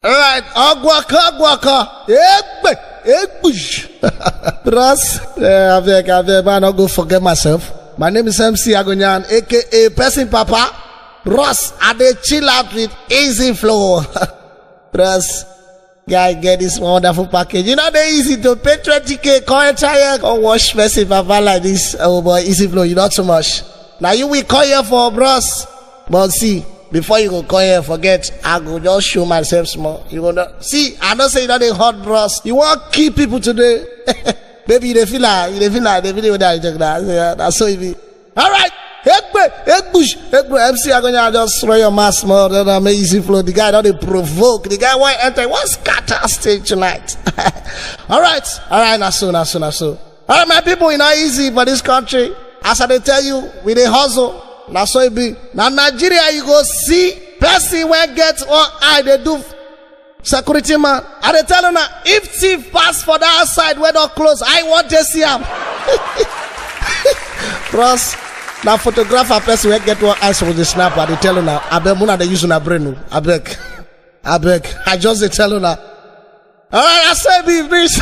Alright, Agwaka. Bros, I beg, man, I'll go forget myself. My name is MC Agonyan, aka Person Papa. Bros, I dey chill out with Easy Flow. Bros, guy, get this wonderful package. You know they easy to pay 20K, come try here, come watch Person Papa like this. Oh boy, Easy Flow, you not too much. Now you will call here for bros. But see, before you go call here, forget, I go just show myself small. You gonna see, I don't say you know they hot bros. You want kill people today. Baby, they feel like the video that you that. That's so easy. Alright, MC Agonya just throw your mask more than amazing flow. The guy don't provoke. The guy want enter one scatter stage tonight. Alright, now so. Alright, my people, it's not easy for this country. As I tell you, we dey hustle. Now so it be. Now Nigeria, you go see person when get one eye, they do security man. I dey tell you now, if thief pass for the outside where don't close, I want to see him. Bros, now photographer person when get one eyes with the snap, I dey tell you now, I beg muna they use una brain. I beg. I just dey tell you now. Alright, I say be bitch.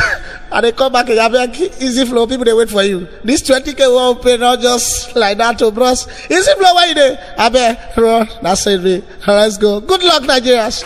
And they come back and I beg, Easy Flow, people they wait for you. This 20K won't pay, not just like that to bros. Easy Flow, why you there? I beg, bro, that's it, me. Let's go. Good luck, Nigerians.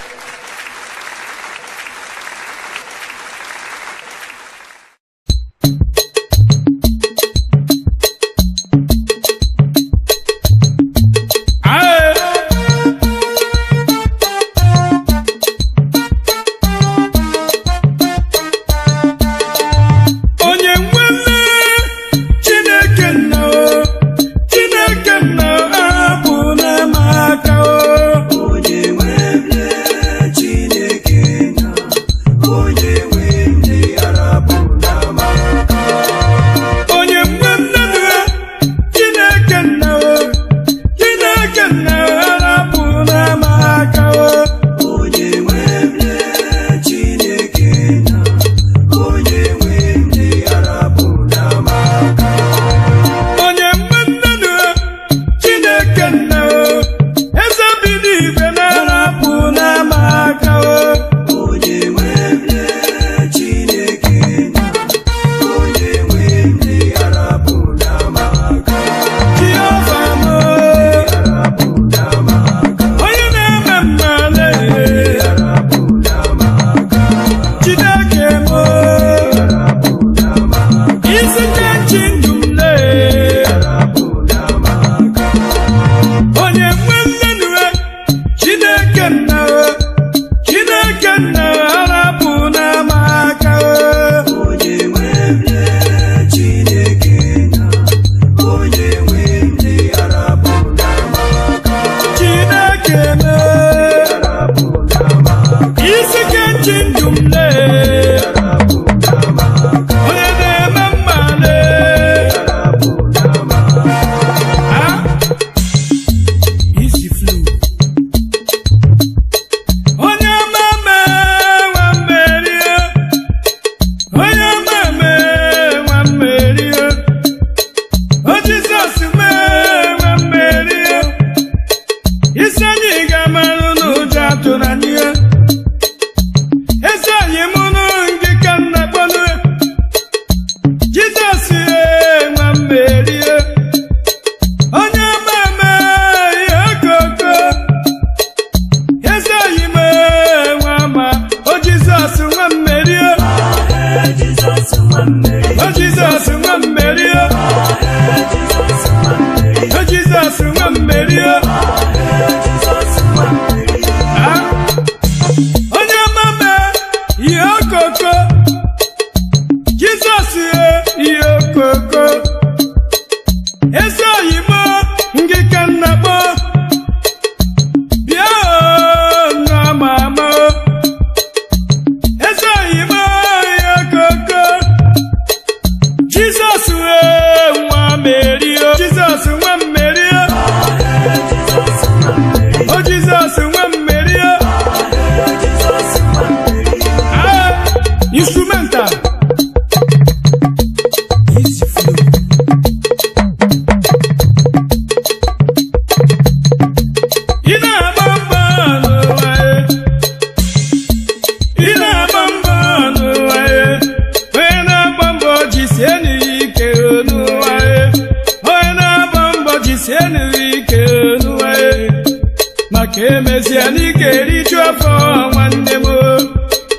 afọ nwanne m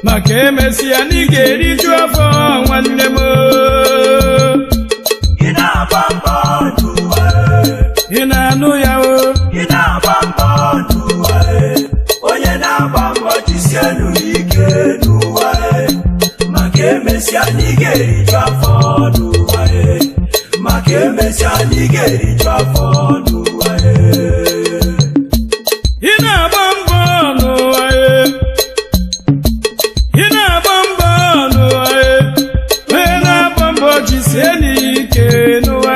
maka emesịa na ị ga-eriju afọ nwanne m ị na-agba mbọ n'ụwa ị na-anụ ya o ị na-agba mbọ n'ụwa onye na-agba mbọ jisie n'ike n'ụwa maka emesịa na ị ga-eriju afọ n'ụwa maka emesịa na ị ga-eriju afọ n'ụwa ị na-agba mbọ n'ụwa ị na-agba mbọ n'ụwa onye na-agba mbọ jisie n'ike n'ụwa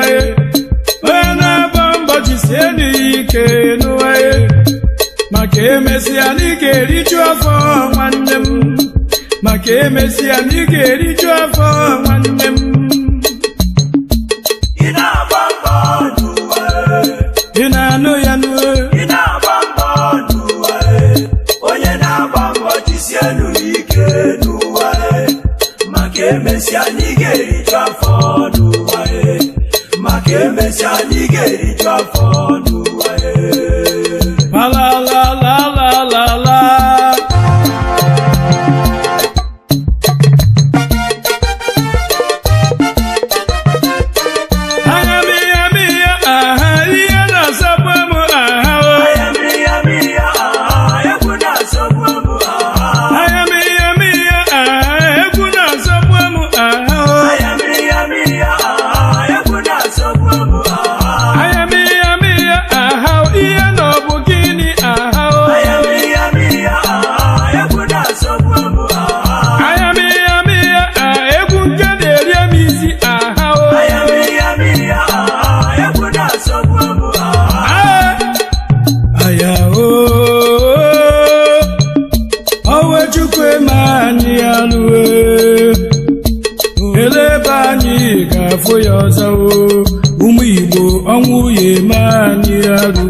onye na-agba mbọ jisie n'ike n'ụwa maka emesịa na ị ga-eriju afọ nwanne m maka emesịa na ị ga-eriju afọ nwanne m ị na-agba mbọ n'ụwa ị na-anụ ya n'uwe ị na-agba mbọ n'ụwa onye na-agba mbọ jisie n'ike n'ụwa maka emesịa na ị ga-eriju afọ n'ụwa maka emesịa na ị ga-eriju afọ n'ụwa la la la la la la afọ ya ọzọ ụmụ Igbo ọnwụ ya eme anyị arụ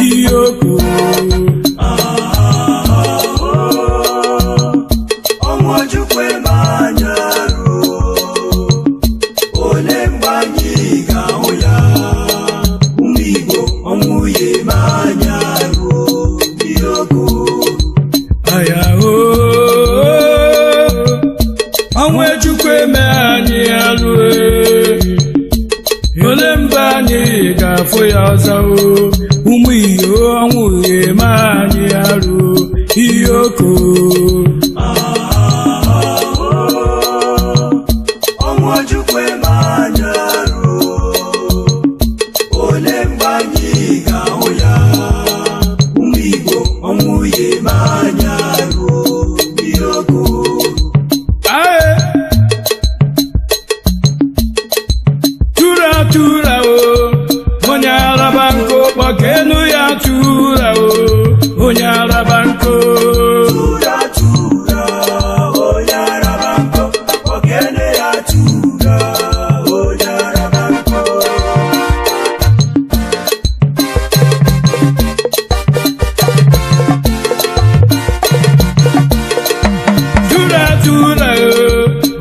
ihe okwu ọnwụ Ojukwu eme anyị arụ ole mgbe anyị ga-ahụ ya ụmụ Igbo ọnwụ ya eme anyị arụ ihe okwu aya ọnwụ Ojukwu eme anyị arụ ole mgbe anyị ga-afụ ya ọzọ ụmụ Igbo ọnwụ ya eme anyị arụ ihe oko ọnwụ Ojukwu eme anyị arụ ole mgbe anyị ga-ahụ ya ụmụ Igbo ọnwụ ya eme anyị arụ ihe oko tura onye araba nkụ kpọkenu ya tura onye araba nkụ tura onye araba nkụ kpọkenu ya tura onye araba nkụ tura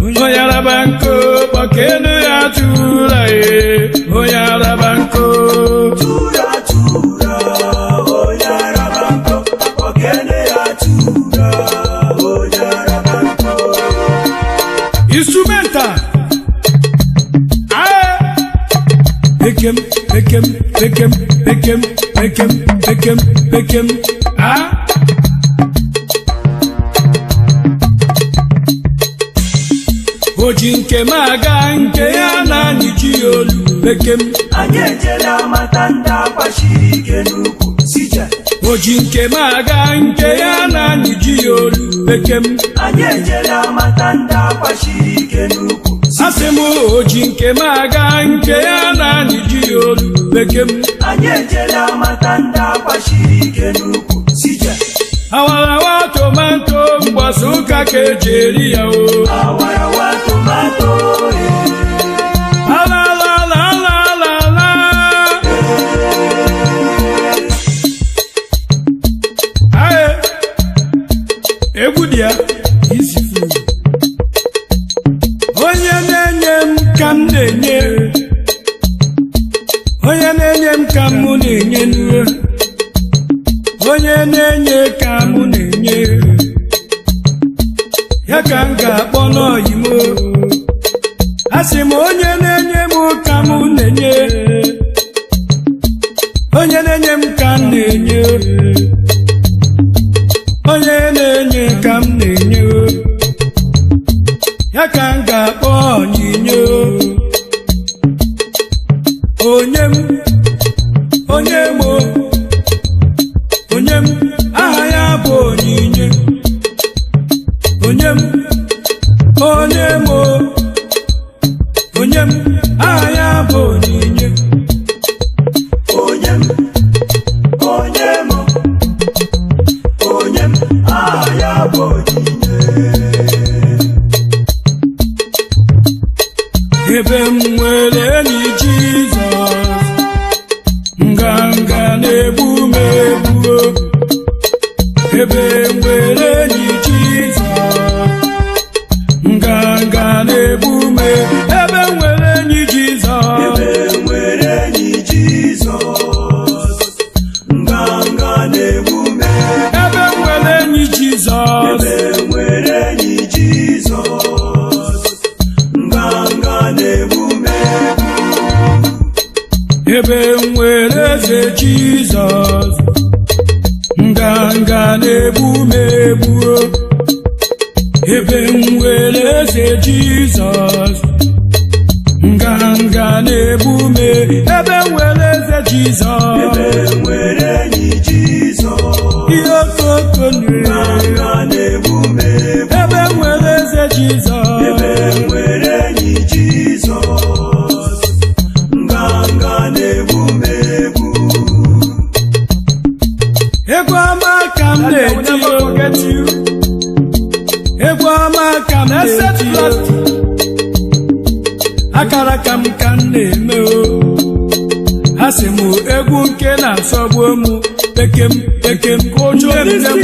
onye araba nkụ kpọkenu ya tura onye araba nkụ tura onye araba nkụ kpọkenu ya tura onye araba nkụ instrumenta pekem oji nke m aga nke ya na anyị ji olu pekem anyị ejela mata ndị agbachiri ike n'ukwu sije oji nke m aga nke ya na anyị ji olu pekem anyị ejela mata ndị agbachiri ike n'ukwu asị m oji nke m aga nke ya na anyị ji olu pekem anyị ejela mata ndị agbachiri ike n'ukwu sije awarawa tomato mgbasa ụka ka eji eri ya awarawa tomato egwu dị ya isi furu onye na-enye m ka m na-enye onye na-enye m ka m na-enye n'uwe onye na-enye ka m na-enye anya bụ onyinye onye m anya bụ onyinye ebe m nwere enyi Jizọs nganga na-egbu m egbu ebe m nwere enyi Jizọs nganga na-egbu m ebe m nwere enyi Jizọs nganga na-egbu m ebe m nwere enyi Jizọs nganga na-egbu m ebe m nwere eze Jizọs nganga na-egbu m egbu ebe m nwere eze Jizọs nganga na-egbu m ebe m nwere eze Jizọs ihe okoko nganga na-egbu m ebe m nwere eze Jizọs nganga na-egbu m egwu ọma ka m na-eti egwu ọma ka m na-eti akara ka m na-eme ha sị m egwu nke na-asọgbu m pekem kojo nne m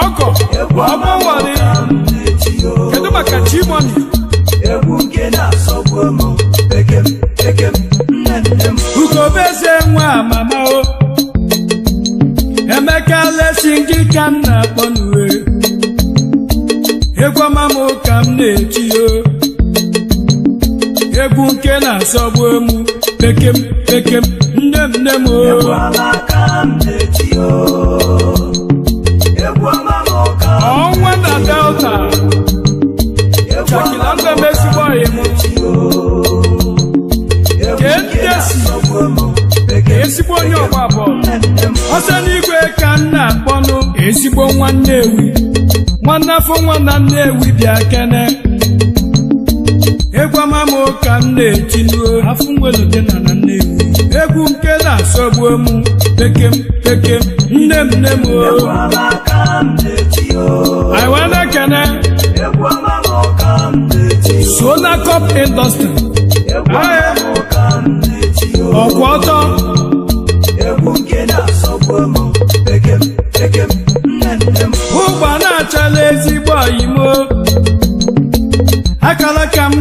ọgọ ọgbanwere kedu maka Chimoni ugobeze nwa mama o Emeka lesi gị ka m na-akpọ n'uwe egwu ọma m ka m na-eti egwu nke na-asọgbu m pekem nne m ọnwa na Delta Chakilanda mesigbo m ezigbo onye ọgba bọọlụ ọsọ n'igwe ka m na-akpọnụ ezigbo nwanne ewi nwanne afọ nwanna Nnewi bịa kene egwu ọma m ka m na-etinuo afọ nwelu dị na Nnewi egwu nke na-asọgbu m pekem nne m I wanna kene Sona Cup Industry ọkwa ọtọ ụgba na-achala ezigbo oyimo akara ka m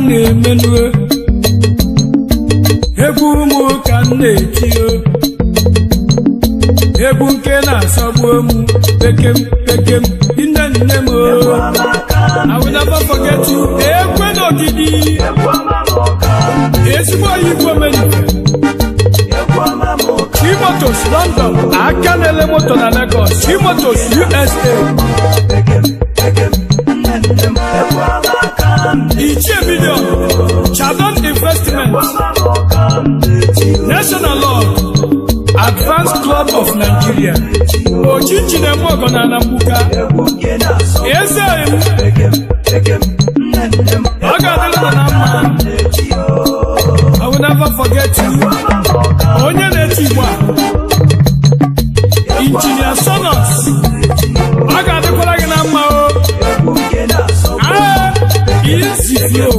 na-emenụ egwu ụmụ ka m na-eti egwu nke na-asọgbu m pekem nne m I will never forget you ekwe n'ogidi ezigbo oyigbo menife Chimotos London aka na-ele moto na Lagos Chimotos USA Ichie Million Chadon Investment National Law Advanced Club of Nigeria Ochinchi na-eme ọgọ na Anambuka eze m ọ ga-adịrị na mma I will never forget you onye na-eti igbo Injinia Sonos ọ ga-adịkwara gị na mma easy flow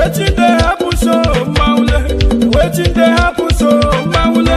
Waiting they happen so maule. Waiting they happen so maule.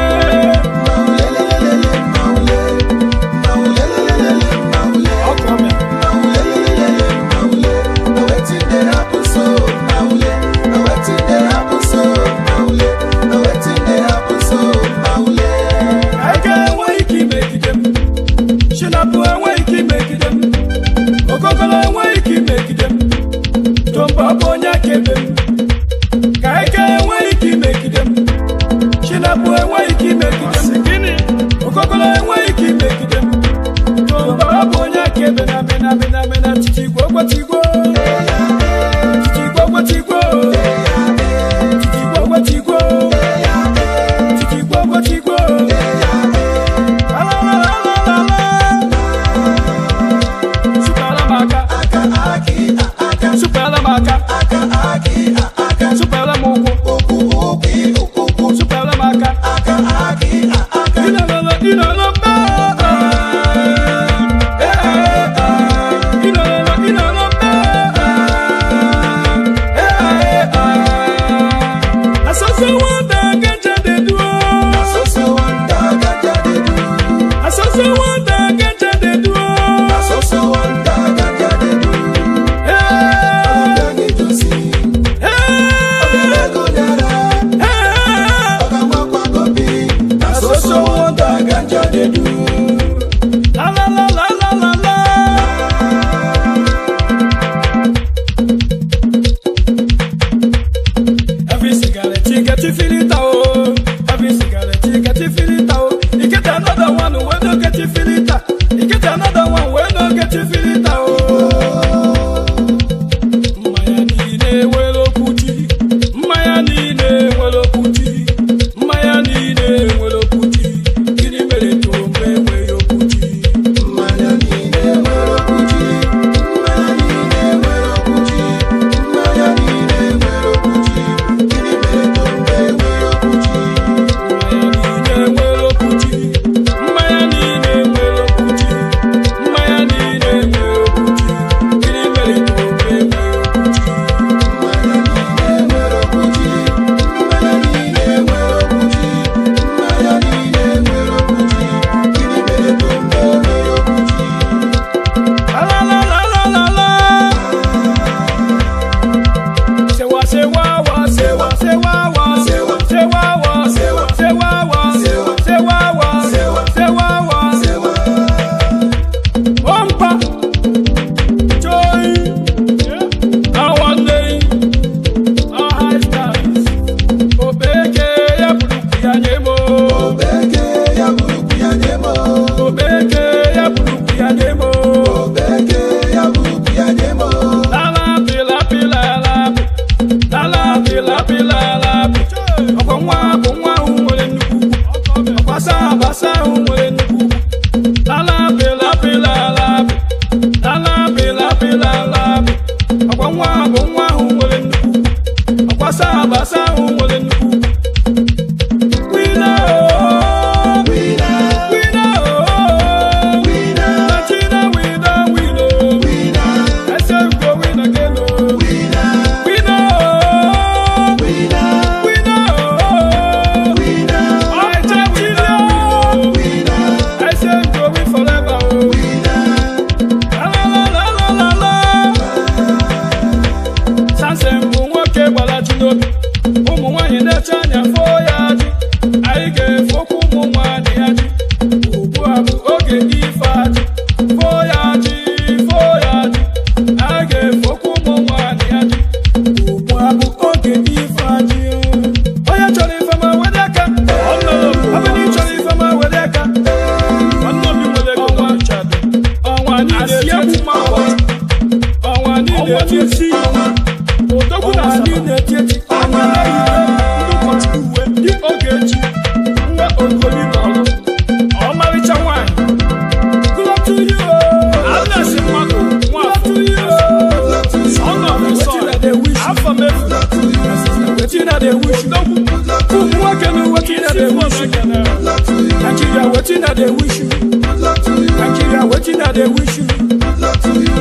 they wish you good luck to you.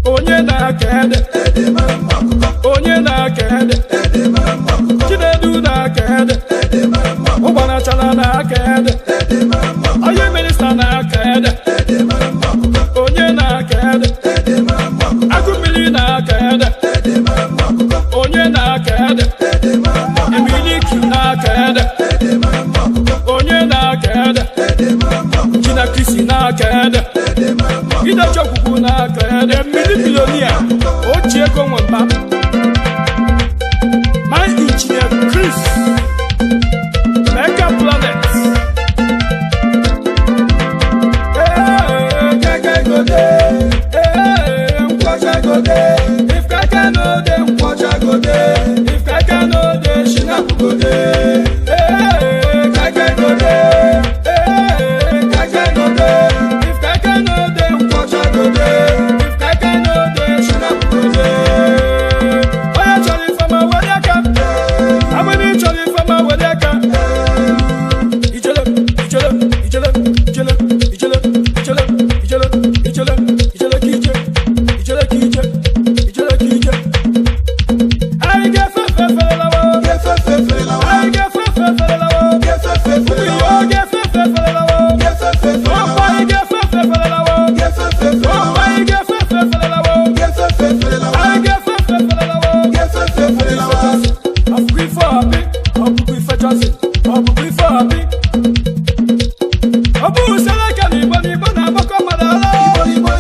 Onye na kede, ede mara makuka. ede onye na-aka ede agụmili na-aka ede onye na-aka ede emiliki na-aka ede onye na-aka ede jina krisi na-aka ede idechọkwukwu na-aka ede mmiri bilonia ochie ego nwamba my engineer Chris Mega Planet if Kaka no dey nkwocha go dey if Kaka no dey shinapu go dey Kaka go dey Kaka go dey if Kaka no dey nkwocha go dey if Kaka no dey shinapu go dey oya chori fama wadiaka amani chori fama wadiaka ijele ijele ijele ijele ijele ijele ijele ijele ijele kije ijele kije ijele kije I get fe fe fe la wo get fe fe fe la wo I get fe fe fe la wo get fe fe fe la wo get fe fe fe la wo get fe fe fe la wo I get fe fe fe la wo get fe fe fe la wo I get fe fe fe la wo get fe fe fe la wo I get fe fe fe la wo get fe fe fe la wo I'm free for happy I'm free for just I'm free for happy Abu salaka ni bani bana bako madara ibo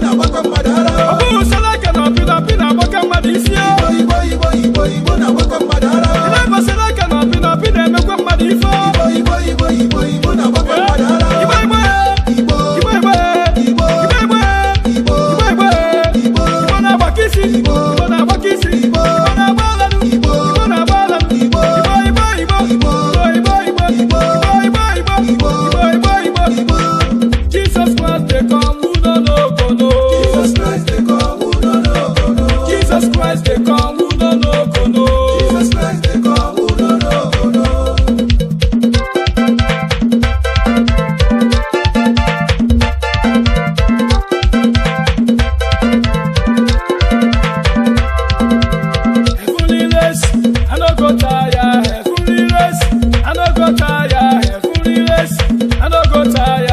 na bako madara Abu salaka na pina bako madisia ibo na bako madara Ibo salaka na pina bako madifo ibo na bako madara ibo na bakisi ibo na bakisi ibo na baladu ibo na baladu ibo Jesus Christ they come who no go no Jesus Christ they come who no go no Jesus Christ they come who no go no Jesus Christ they come who no go no Heavenly race I no go tire heavenly race I no go tire heavenly race I no go tire I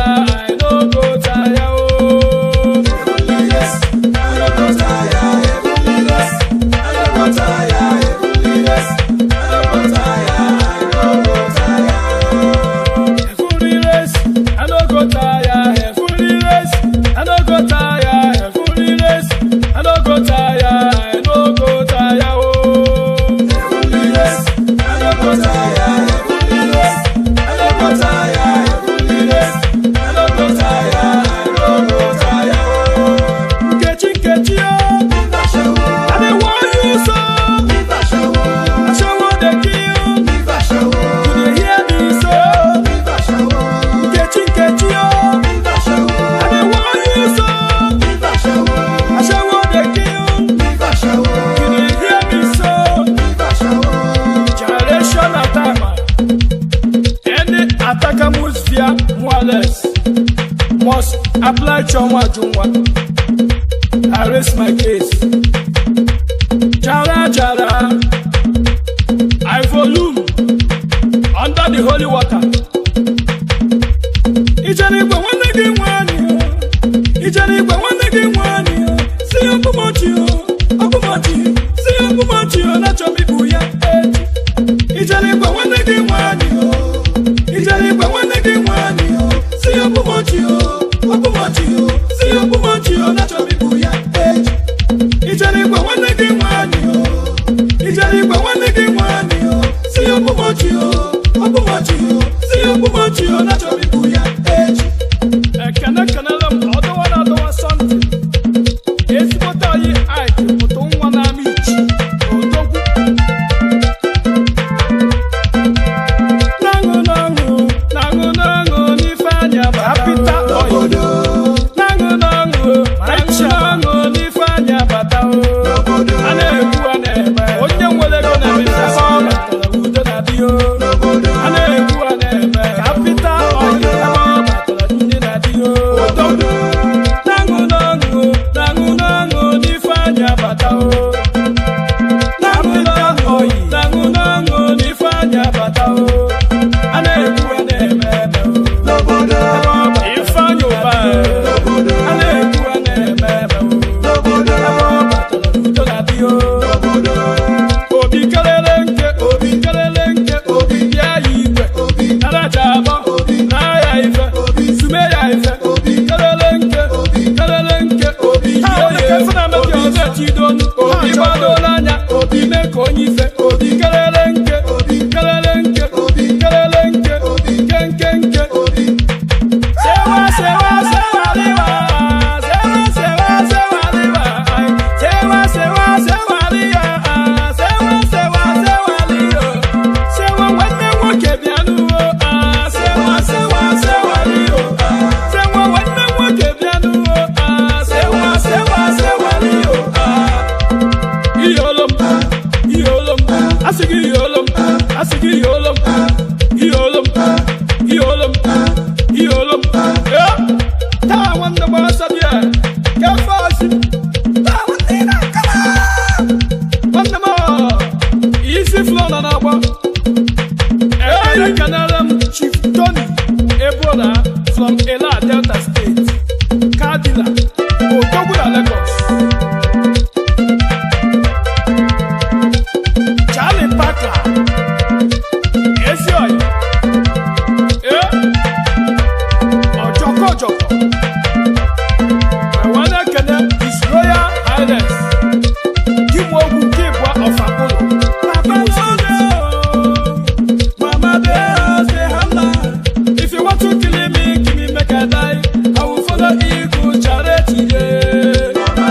no go tire oh heavenly race I no go tire heavenly race I no go tire heavenly race I no go tire I no go tire heavenly race I no go tire heavenly race I no go tire heavenly race I no go tire I no go tire oh heavenly race I no go tire heavenly race I no go tire heavenly race I no go tire I no go tire oh Nkechi oh I dey want you so I show dey kill you dey hear me so Nkechi oh I dey want you so I show dey kill you dey hear me so generation attack any attacker must fear more or less must apply Chonwa Junwa I raise my case Jara I volume under the holy water Ijani kwa wanda gimwani Ijani kwa wanda gimwani Si abumachi na chomibu ya eji Ijani kwa wanda gimwani Ijani kwa wanda gimwani Si abumachi na chomibu ya eji Ijani kwa wanda gimwani Ijani kwa wanda gimwani Si abumachi na chomibu ya eji Kana odowa something Esi mota yi aiki mutu nwa na michi Odogu Nangu nifanya bapita oyo Nangu nifanya bata o Ane-ebu ane-ebe Onye nwelego na-emesa Udo na-adịyo Ane-ebu ane-ebe Kapita oyo chidonu obi gbadola anya obi mee ka onye ife obi kelele nke obi kelele nke obi kelele nke obi kenke nke obi sewa sewa sewa liwa sewa sewa sewa liwa sewa sewa sewa liwa sewa sewa sewa liwa sewa nwanne nwoke bịanụ sewa sewa sewa liwa sewa nwanne nwoke bịanụ sewa sewa sewa liwa iyolom iyolom asigi iyolom asigi iyolom iyolom iyolom iyolom ta wanda ba sabia ka fashi ta wanda ina kama wanda ma isi flow na agba kanalam Chief Tony Ebola from Ela Delta State Kadila Otogura Lagos Charlie Parker Ezioy Ojoko Ojoko I wanna connect His Royal Highness Kimwogu Kibwa of Apollo Papa Mama Bears they hamla if you want to kill me give me make I die I will follow eagle charity Mama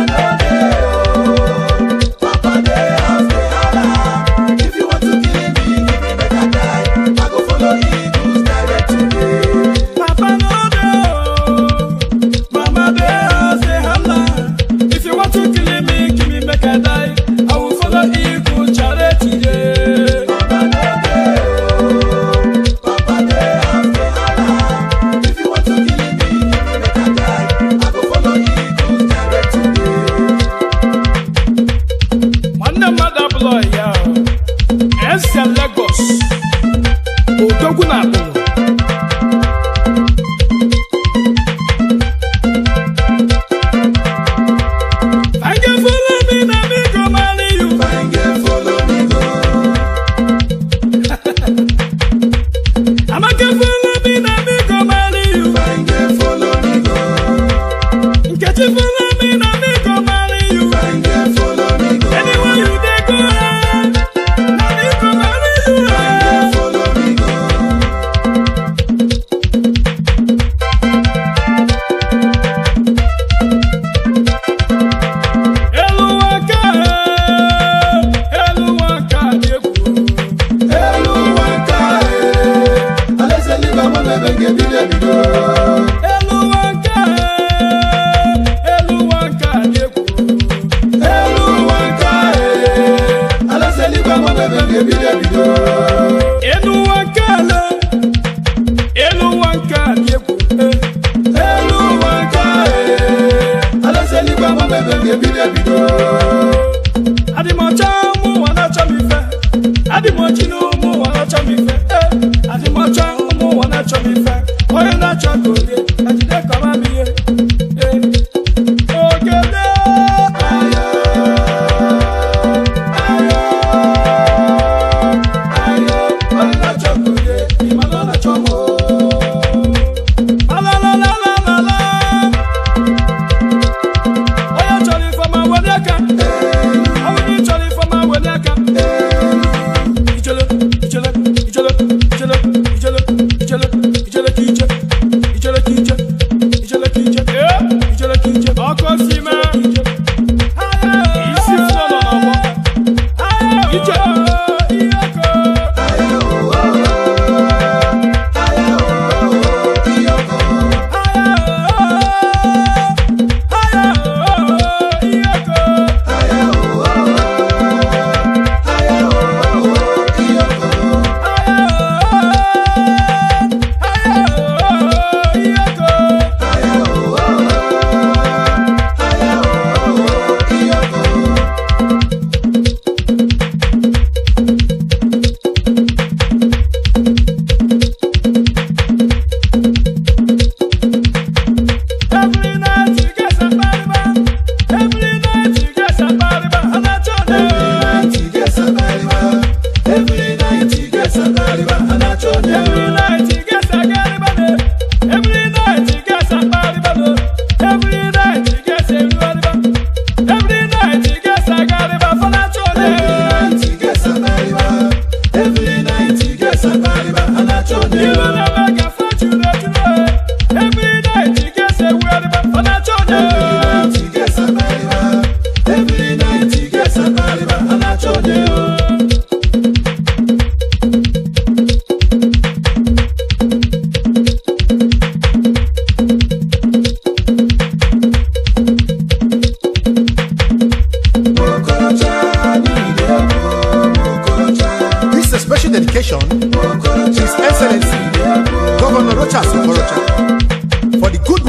Papa Bears they hamla if you want to kill me give me make I die I go follow eagles direct today Papa no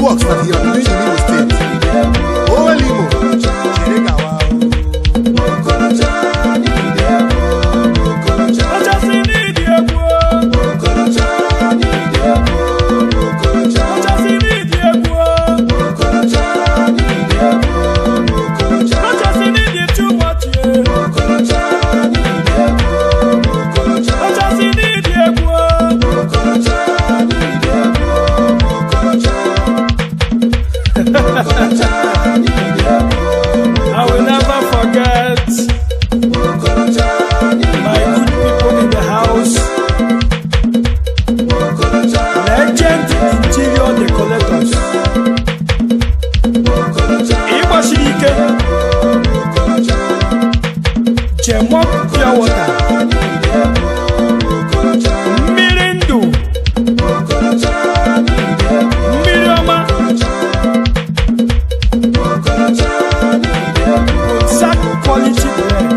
works that you are doing in Imo State. Oh, Limo. I will never forget my good people in the house. Legend interior decorators. Ibashirike. Jemok pure water. Mirindu. Mirioma. Quality bread.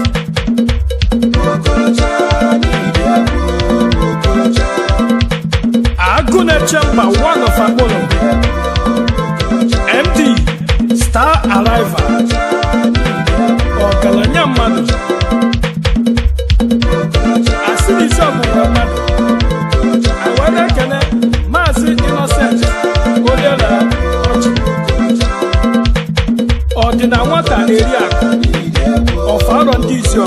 Agune Chamber, one of Apollo. MD, Star Arrival. Ogalanya Madu. Asini Sobu Madu. I wonder can Mazi Innocent. Odela. Ordina Wata area. Of Aaron Dizio,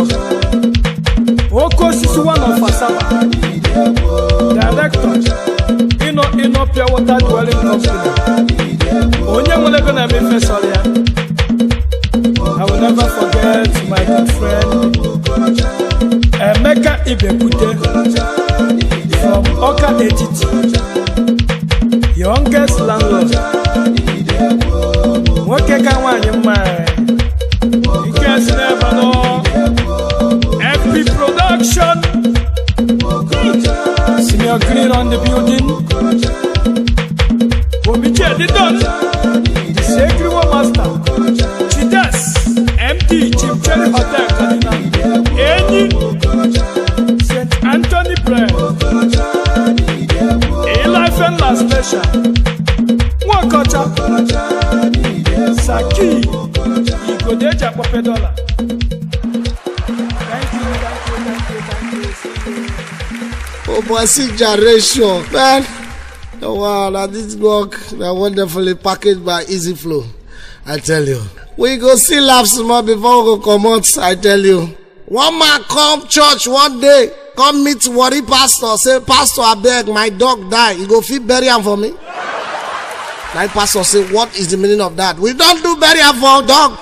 Oko is one of Asaba, Director, Ino Pure Water Dwelling Company. Onye gonna be Fesolia. I will never forget my good friend Emeka Ibekute from Oka Etiti, youngest landlord. Woke Kawani Mare. Never know. FP Production. Senior Green on the building. Committee the done. The Sacred War Master. Chidas. MD Chim Cherry Hotel Kadina. Eni. St. Anthony Bread. A-Life and La Special. Wakocha. Saki. Godeja $1. Thank you. Oh boy, sick generation, man. Wow, now this work, they're wonderfully packaged by Easy Flow. I tell you. We go see laughs more before we go come out, I tell you. One man come church one day, come meet worry pastor, say, Pastor, I beg, my dog die. You go fit bury him for me? Like pastor say, what is the meaning of that? We don't do burial for dog.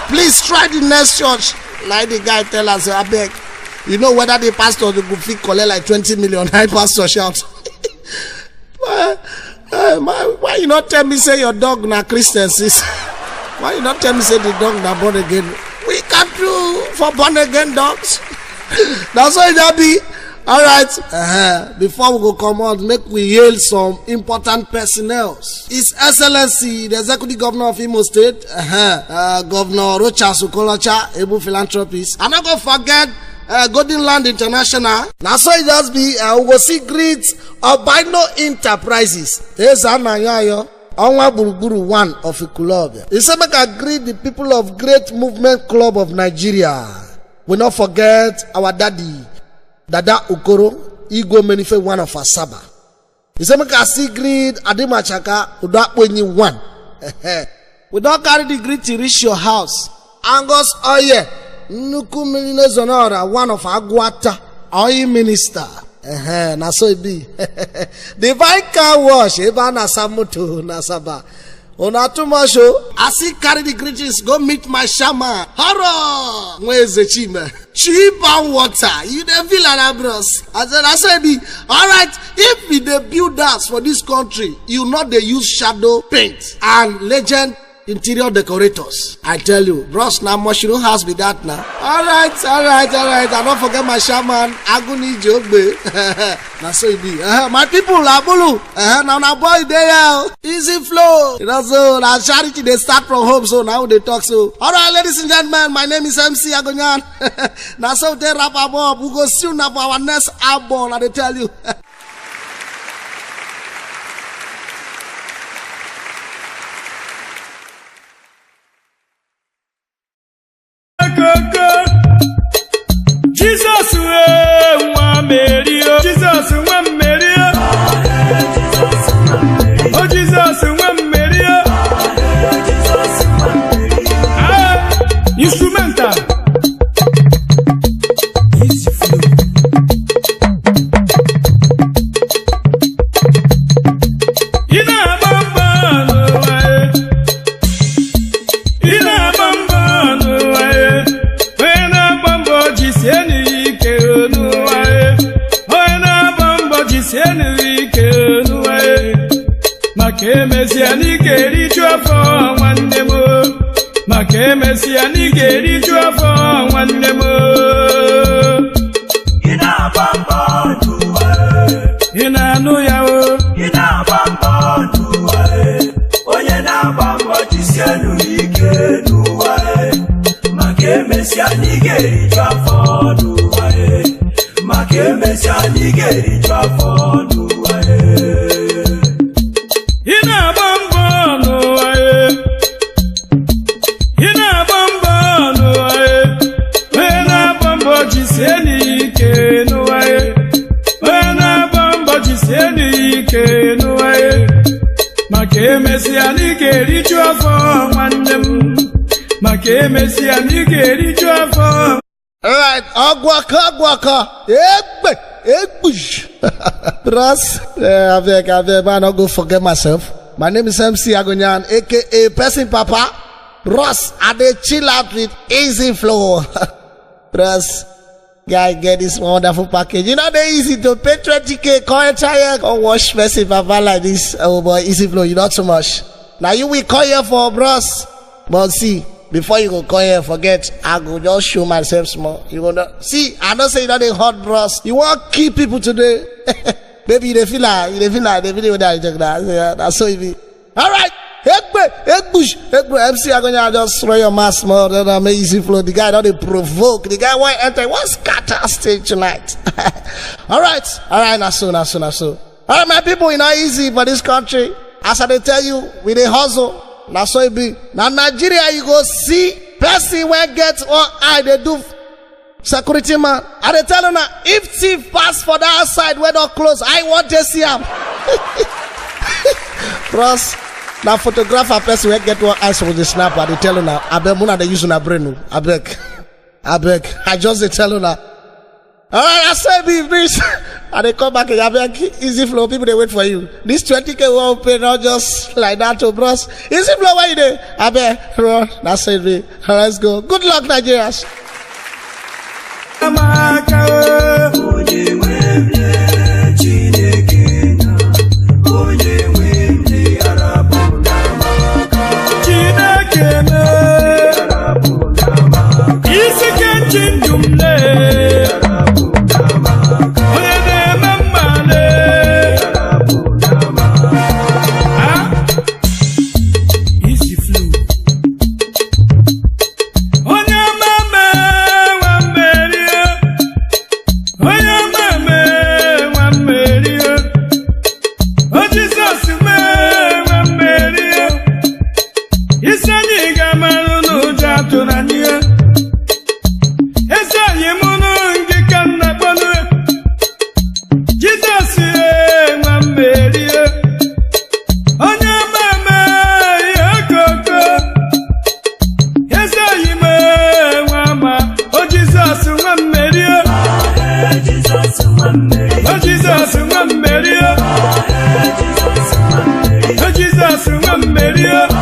Please try the next church. Like the guy tell us, I beg. You know whether the pastor the go fit collect like 20 million. I pastor shout. Why you not tell me say your dog na Christian sis? Why you not tell me say the dog na born again? We can't do for born again dogs. That's why that be. All right. Before we go come out, make we hail some important personnel. His Excellency, the Executive Governor of Imo State, Governor Rochas Okorocha, able philanthropist. I'm not gonna forget Golden Land International. Now so it just be. We go see great Albino Enterprises. There's Anayayo. Onwa Buruburu one of Ikulobia. He said, make I greet the people of Great Movement Club of Nigeria. We not forget our daddy. Dada Okoro, Igwe Menife one of Asaba. He said, make I see greet Adimachaka, Udakwenyi one. We don't carry the greet to reach your house. Angus Oye, Nuku Minine Zonora, one of Aguata, Oye Minister. Na so it be. Divine car wash, Eva Nasamuto, Nasaba. Ona too much, I see carry the greetings, go meet my shaman. Horror! Where's the chima? Cheap and water. You the villain, bros. I said, be alright. If we the build us for this country, you know they use shadow paint and legend interior decorators. I tell you, bros, now mushroom house be that now. Alright. I don't forget my shaman, Aguni Jogbe. Now so it be. My people, Abulu. Now boy there. Easy flow. You know, so now charity they start from home, so now they talk so. Alright, ladies and gentlemen, my name is MC Agonyan. Now so they wrap up. We go soon for our next album, I tell you. koko Jesus nwa Mary Jesus nwa Mary oh Jesus nwa Mary instrumental easy flow Makemesiani chuafo wandemo Makemesiani chuafo wandemo Ina bamba duwe Ina nuyao Ina bamba duwe Onye na bamba jisienu ike duwe Makemesiani chuafo duwe Makemesiani chuafo duwe Ina bamba noae Ina bamba noae Wena bamba jiseni ke noae Wena bamba jiseni ke noae Makemesiani chuafo wandem Makemesiani chuafo. Alright, agwaka. Egbush. Ross, I beg, man, I'll go forget myself. My name is MC Agonyan, aka Person Papa. Ross, I dey chill out with Easy Flow. Ross, guy, get this wonderful package. You know they easy to pay 20K, call a tire, or wash Person Papa like this. Oh boy, Easy Flow, you not so much. Now you will call here for bros. But see, before you go come here, forget, I go just show myself small. You gonna see, I don't say you know they hot bros. You want key people today. Baby, they feel like the video that you check that. That's so easy. Alright, Egbush, MC Agonya just throw your mask more than Amazing Flow. The guy don't they provoke. The guy want enter, want scatter stage tonight. Alright, now so. Alright, my people, it's not easy for this country. As I tell you, we dey hustle. Now so it be. Now Nigeria, you go see person when get one eye, they do security man. I dey tell you now, if thief pass for the outside where don't close, I want to see him. Bros, now photographer person when get one eye with the snap, I dey tell you now, I beg muna they use una brain. I beg. I just dey tell you now. Alright, I say be this. And they come back and I beg Easy Flow, people they wait for you. This 20K won't pay not just like that to bros. Easy Flow, where you there? I beg, bro, that's it, me. Let's go. Good luck, Nigerians. Jesus,